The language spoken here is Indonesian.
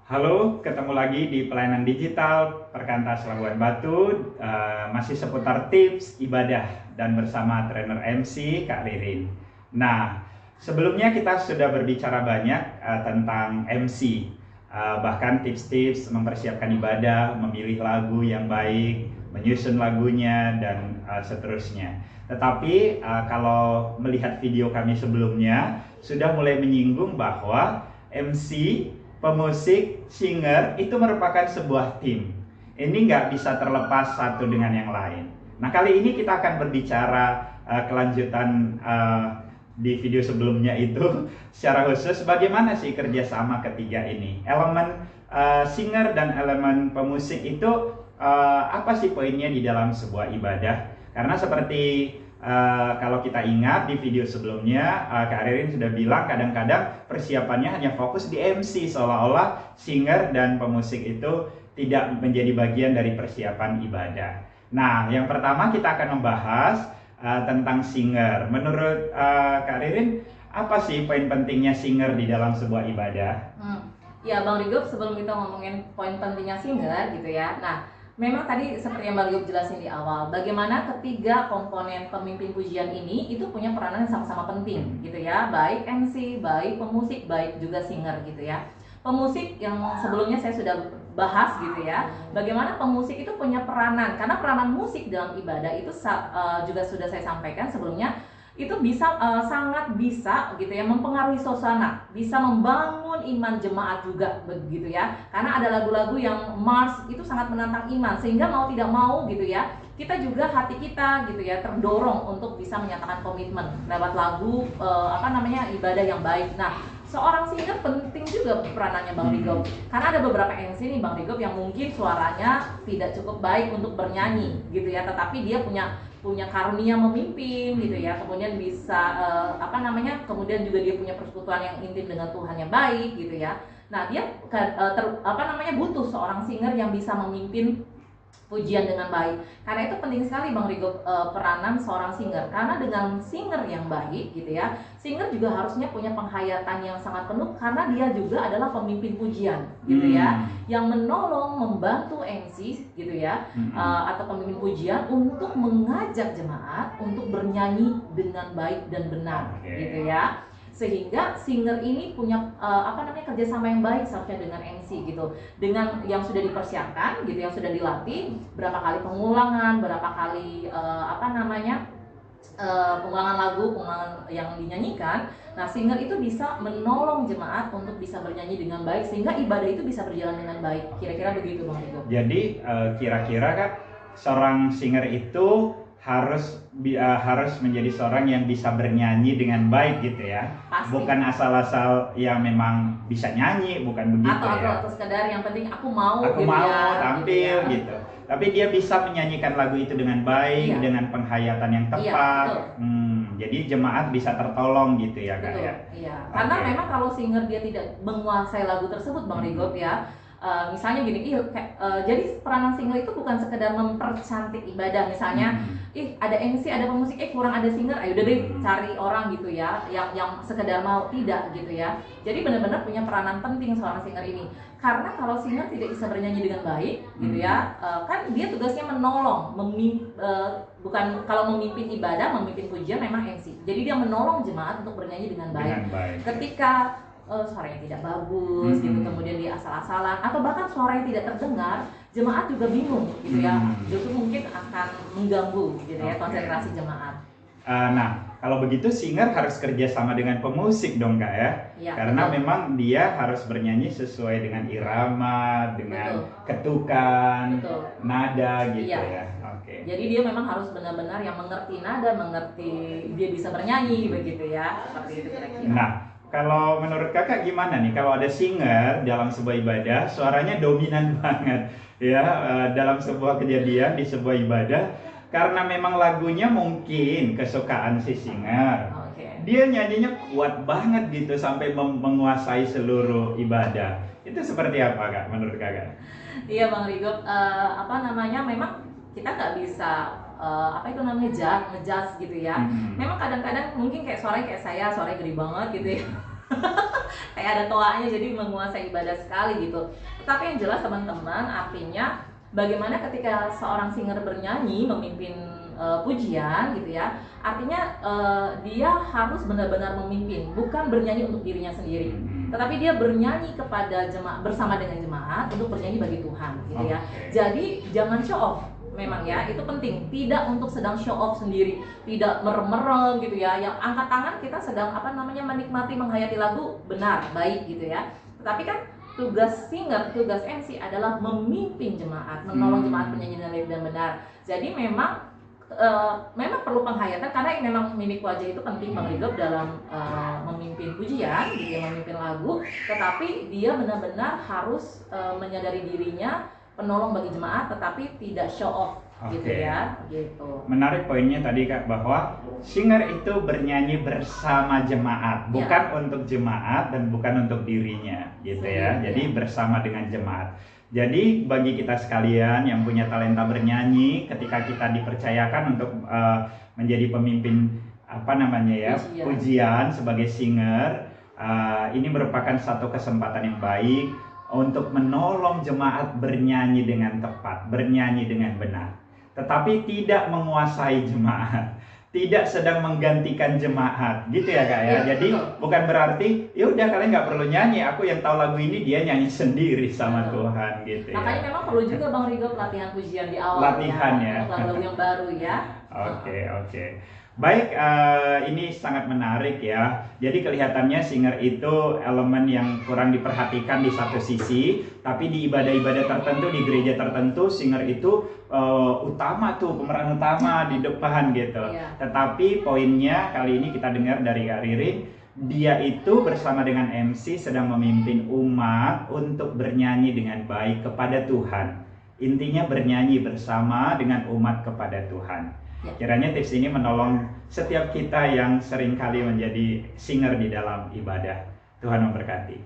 Halo, ketemu lagi di pelayanan digital Perkantas Labuan Batu, masih seputar tips ibadah dan bersama trainer MC Kak Ririn. Nah, sebelumnya kita sudah berbicara banyak tentang MC, bahkan tips-tips mempersiapkan ibadah, memilih lagu yang baik, menyusun lagunya dan seterusnya. Tetapi kalau melihat video kami sebelumnya, sudah mulai menyinggung bahwa MC, pemusik, singer itu merupakan sebuah tim. Ini nggak bisa terlepas satu dengan yang lain. Nah, kali ini kita akan berbicara kelanjutan di video sebelumnya itu secara khusus bagaimana sih kerjasama ketiga ini. Elemen singer dan elemen pemusik itu apa sih poinnya di dalam sebuah ibadah? Karena seperti kalau kita ingat di video sebelumnya, Kak Ririn sudah bilang kadang-kadang persiapannya hanya fokus di MC, seolah-olah singer dan pemusik itu tidak menjadi bagian dari persiapan ibadah. Nah, yang pertama kita akan membahas tentang singer. Menurut Kak Ririn, apa sih poin pentingnya singer di dalam sebuah ibadah? Ya Bang Rigop, sebelum kita ngomongin poin pentingnya singer gitu ya. Nah, memang tadi seperti yang Bang Rigop jelasin di awal, bagaimana ketiga komponen pemimpin pujian ini itu punya peranan yang sama-sama penting gitu ya. Baik MC, baik pemusik, baik juga singer gitu ya. Pemusik yang sebelumnya saya sudah bahas gitu ya, bagaimana pemusik itu punya peranan, karena peranan musik dalam ibadah itu juga sudah saya sampaikan sebelumnya, itu bisa sangat bisa gitu ya mempengaruhi suasana, bisa membangun iman jemaat juga begitu ya. Karena ada lagu-lagu yang mars itu sangat menantang iman, sehingga mau tidak mau gitu ya, kita juga hati kita gitu ya terdorong untuk bisa menyatakan komitmen lewat lagu ibadah yang baik. Nah, seorang singer penting juga peranannya Bang Rigop. Karena ada beberapa MC nih Bang Rigop yang mungkin suaranya tidak cukup baik untuk bernyanyi gitu ya, tetapi dia punya karunia memimpin gitu ya, kemudian bisa kemudian juga dia punya persekutuan yang intim dengan Tuhan yang baik gitu ya. Nah, dia butuh seorang singer yang bisa memimpin pujian dengan baik. Karena itu penting sekali Bang Rigo peranan seorang singer. Karena dengan singer yang baik gitu ya, singer juga harusnya punya penghayatan yang sangat penuh karena dia juga adalah pemimpin pujian gitu ya, yang menolong, membantu MC gitu ya, atau pemimpin pujian untuk mengajak jemaat untuk bernyanyi dengan baik dan benar gitu ya. Sehingga singer ini punya kerjasama yang baik seharusnya dengan MC gitu, dengan yang sudah dipersiapkan gitu, yang sudah dilatih, berapa kali pengulangan, berapa kali pengulangan lagu, pengulangan yang dinyanyikan. Nah, singer itu bisa menolong jemaat untuk bisa bernyanyi dengan baik sehingga ibadah itu bisa berjalan dengan baik. Kira-kira begitu Bang Rigo. Jadi kira-kira kan seorang singer itu harus menjadi seorang yang bisa bernyanyi dengan baik gitu ya. Pasti. Bukan asal-asal yang memang bisa nyanyi, bukan begitu atau sekedar yang penting aku mau tampil gitu. Tapi dia bisa menyanyikan lagu itu dengan baik, dengan penghayatan yang tepat. Jadi jemaat bisa tertolong gitu ya Kak ya. Iya. Karena memang kalau singer dia tidak menguasai lagu tersebut Bang Rigop ya, misalnya gini, jadi peranan singer itu bukan sekedar mempercantik ibadah, misalnya ada MC, ada pemusik, kurang ada singer, ayo udah deh cari orang gitu ya yang sekedar mau, tidak gitu ya. Jadi benar-benar punya peranan penting seorang singer ini. Karena kalau singer tidak bisa bernyanyi dengan baik gitu ya, kan dia tugasnya menolong, bukan kalau memimpin ibadah, memimpin pujian memang MC. Jadi dia menolong jemaat untuk bernyanyi dengan baik. Ketika suaranya tidak bagus gitu, kemudian dia asal-asalan atau bahkan suara yang tidak terdengar, jemaat juga bingung gitu ya. Itu mungkin akan mengganggu gitu ya konsentrasi jemaat. Nah, kalau begitu singer harus kerja sama dengan pemusik dong Kak ya? Karena memang dia harus bernyanyi sesuai dengan irama, dengan ketukan, nada gitu ya. Jadi dia memang harus benar-benar yang mengerti nada, mengerti dia bisa bernyanyi begitu ya, seperti itu kira-kira. Nah, kalau menurut kakak gimana nih kalau ada singer dalam sebuah ibadah suaranya dominan banget ya, dalam sebuah kejadian di sebuah ibadah, karena memang lagunya mungkin kesukaan si singer, dia nyanyinya kuat banget gitu sampai menguasai seluruh ibadah. Itu seperti apa Kak menurut kakak? Iya Bang Rigop, memang kita nggak bisa ngejudge gitu ya. Memang kadang-kadang mungkin kayak suaranya kayak saya, suaranya gede banget gitu ya. kayak ada toanya, jadi menguasai ibadah sekali gitu. Tetapi yang jelas teman-teman, artinya bagaimana ketika seorang singer bernyanyi memimpin pujian gitu ya, artinya dia harus benar-benar memimpin, bukan bernyanyi untuk dirinya sendiri, tetapi dia bernyanyi kepada jemaat, bersama dengan jemaat untuk bernyanyi bagi Tuhan gitu ya. Jadi jangan show off. Memang ya, itu penting. Tidak untuk sedang show off sendiri, tidak merem-merem gitu ya. Yang angkat tangan kita sedang menikmati, menghayati lagu, benar, baik gitu ya. Tetapi kan tugas singer, tugas MC adalah memimpin jemaat, menolong jemaat penyanyi dengan baik dan benar. Jadi memang perlu penghayatan, karena memang mimik wajah itu penting Bang Rigop dalam memimpin pujian, dia memimpin lagu, tetapi dia benar-benar harus menyadari dirinya penolong bagi jemaat, tetapi tidak show off gitu ya, gitu. Menarik poinnya tadi Kak, bahwa singer itu bernyanyi bersama jemaat, bukan untuk jemaat dan bukan untuk dirinya gitu ya. Jadi bersama dengan jemaat. Jadi bagi kita sekalian yang punya talenta bernyanyi, ketika kita dipercayakan untuk menjadi pemimpin pujian sebagai singer, ini merupakan satu kesempatan yang baik untuk menolong jemaat bernyanyi dengan tepat, bernyanyi dengan benar. Tetapi tidak menguasai jemaat, tidak sedang menggantikan jemaat, gitu ya Kak ya. Jadi bukan berarti ya udah kalian nggak perlu nyanyi, aku yang tahu lagu ini, dia nyanyi sendiri sama Tuhan gitu. Makanya memang perlu juga Bang Rigop latihan pujian di awal. Latihan ya. Lagu yang baru ya. Oke. Baik, ini sangat menarik ya. Jadi kelihatannya singer itu elemen yang kurang diperhatikan di satu sisi, tapi di ibadah-ibadah tertentu, di gereja tertentu, singer itu utama tuh, pemeran utama di depan gitu. Tetapi poinnya kali ini kita dengar dari Kak Ririn, dia itu bersama dengan MC sedang memimpin umat untuk bernyanyi dengan baik kepada Tuhan. Intinya bernyanyi bersama dengan umat kepada Tuhan. Kiranya tips ini menolong setiap kita yang seringkali menjadi singer di dalam ibadah. Tuhan memberkati.